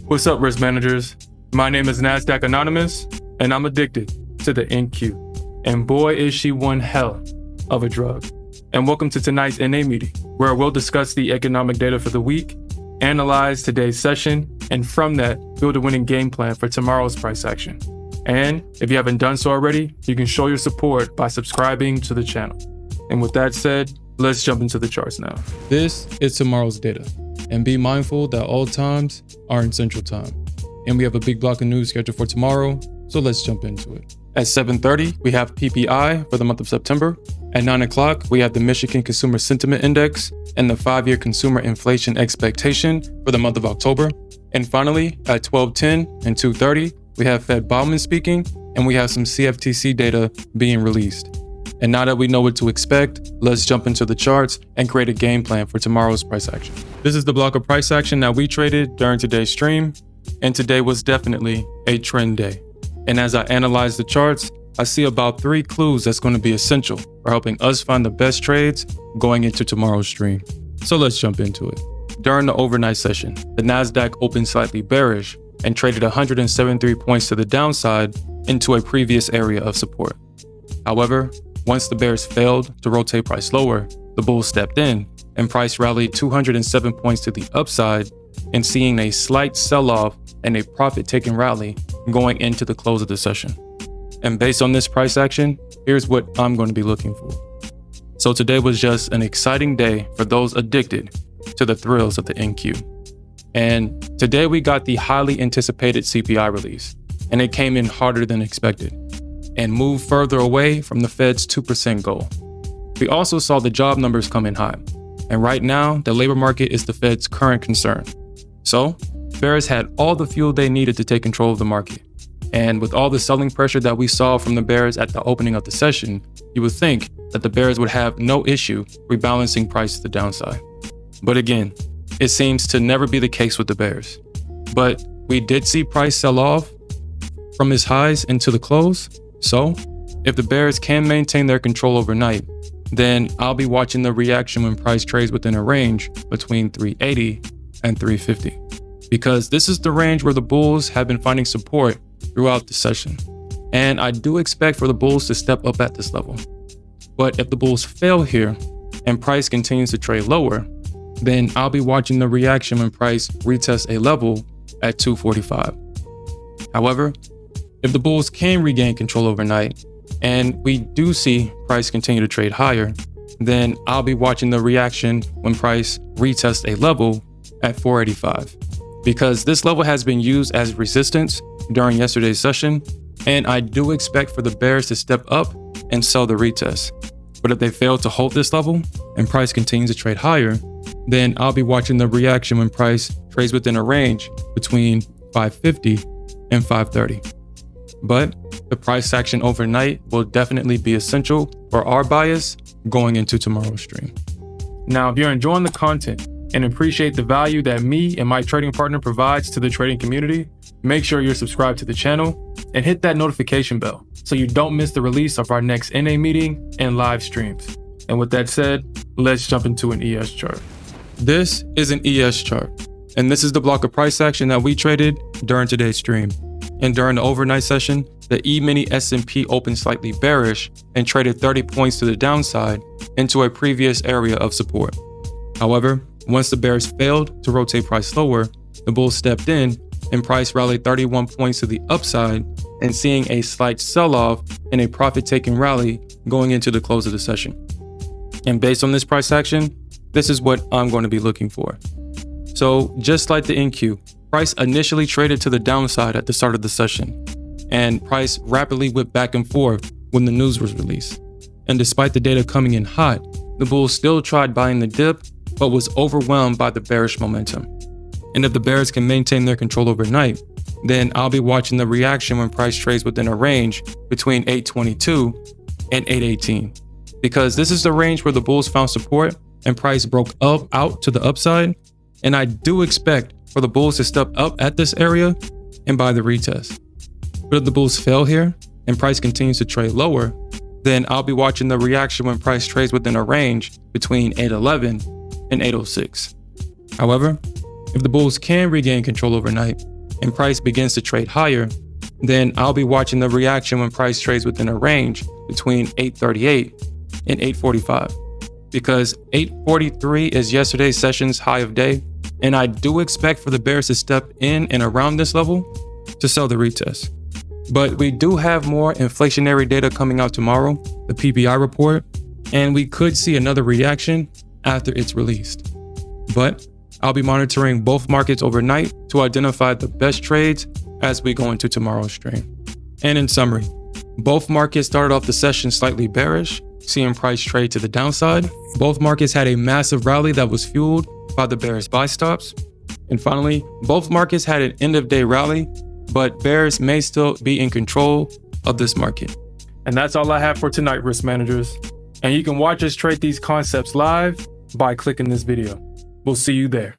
What's up, risk managers? My name is Nasdaq Anonymous, and I'm addicted to the NQ. And boy, is she one hell of a drug. And welcome to tonight's NA meeting, where we'll discuss the economic data for the week, analyze today's session, and from that, build a winning game plan for tomorrow's price action. And if you haven't done so already, you can show your support by subscribing to the channel. And with that said, let's jump into the charts now. This is tomorrow's data, and be mindful that all times are in Central Time. And we have a big block of news scheduled for tomorrow, so let's jump into it. At 7:30, we have PPI for the month of September. At 9 o'clock, we have the Michigan Consumer Sentiment Index and the 5-year consumer inflation expectation for the month of October. And finally, at 12:10 and 2:30, we have Fed Bauman speaking, and we have some CFTC data being released. And now that we know what to expect, let's jump into the charts and create a game plan for tomorrow's price action. This is the block of price action that we traded during today's stream, and today was definitely a trend day. And as I analyze the charts, I see about 3 clues that's going to be essential for helping us find the best trades going into tomorrow's stream. So let's jump into it. During the overnight session, the Nasdaq opened slightly bearish and traded 173 points to the downside into a previous area of support. However, once the bears failed to rotate price lower, the bulls stepped in and price rallied 207 points to the upside, and seeing a slight sell-off and a profit-taking rally going into the close of the session. And based on this price action, here's what I'm going to be looking for. So today was just an exciting day for those addicted to the thrills of the NQ. And today we got the highly anticipated CPI release, and it came in harder than expected and moved further away from the Fed's 2% goal. We also saw the job numbers come in high, and right now the labor market is the Fed's current concern. So bears had all the fuel they needed to take control of the market. And with all the selling pressure that we saw from the bears at the opening of the session, you would think that the bears would have no issue rebalancing price to the downside. But again, it seems to never be the case with the bears. But we did see price sell off from its highs into the close. So if the bears can maintain their control overnight, then I'll be watching the reaction when price trades within a range between 380 and 350. Because this is the range where the bulls have been finding support throughout the session. And I do expect for the bulls to step up at this level. But if the bulls fail here and price continues to trade lower, then I'll be watching the reaction when price retests a level at 245. However, if the bulls can regain control overnight and we do see price continue to trade higher, then I'll be watching the reaction when price retests a level at 485. Because this level has been used as resistance during yesterday's session, and I do expect for the bears to step up and sell the retest. But if they fail to hold this level and price continues to trade higher, then I'll be watching the reaction when price trades within a range between 550 and 530. But the price action overnight will definitely be essential for our bias going into tomorrow's stream. Now, if you're enjoying the content and appreciate the value that me and my trading partner provides to the trading community, make sure you're subscribed to the channel and hit that notification bell so you don't miss the release of our next NA meeting and live streams. And with that said, let's jump into an ES chart. This is an ES chart, and this is the block of price action that we traded during today's stream. And during the overnight session, the E-mini S&P opened slightly bearish and traded 30 points to the downside into a previous area of support. However, once the bears failed to rotate price lower, the bulls stepped in and price rallied 31 points to the upside, and seeing a slight sell-off and a profit-taking rally going into the close of the session. And based on this price action, this is what I'm going to be looking for. So just like the NQ, price initially traded to the downside at the start of the session, and price rapidly whipped back and forth when the news was released. And despite the data coming in hot, the bulls still tried buying the dip, but was overwhelmed by the bearish momentum. And if the bears can maintain their control overnight, then I'll be watching the reaction when price trades within a range between 822 and 818. Because this is the range where the bulls found support and price broke up out to the upside. And I do expect for the bulls to step up at this area and buy the retest. But if the bulls fail here and price continues to trade lower, then I'll be watching the reaction when price trades within a range between 811 and 806. However, If the bulls can regain control overnight and price begins to trade higher, then I'll be watching the reaction when price trades within a range between 838 and 845, because 843 is yesterday's session's high of day, and I do expect for the bears to step in and around this level to sell the retest. But we do have more inflationary data coming out tomorrow, the PPI report, and we could see another reaction after it's released. But I'll be monitoring both markets overnight to identify the best trades as we go into tomorrow's stream. And in summary, both markets started off the session slightly bearish, seeing price trade to the downside. Both markets had a massive rally that was fueled by the bears buy stops. And finally, both markets had an end of day rally, but bears may still be in control of this market. And that's all I have for tonight, risk managers. And you can watch us trade these concepts live by clicking this video. We'll see you there.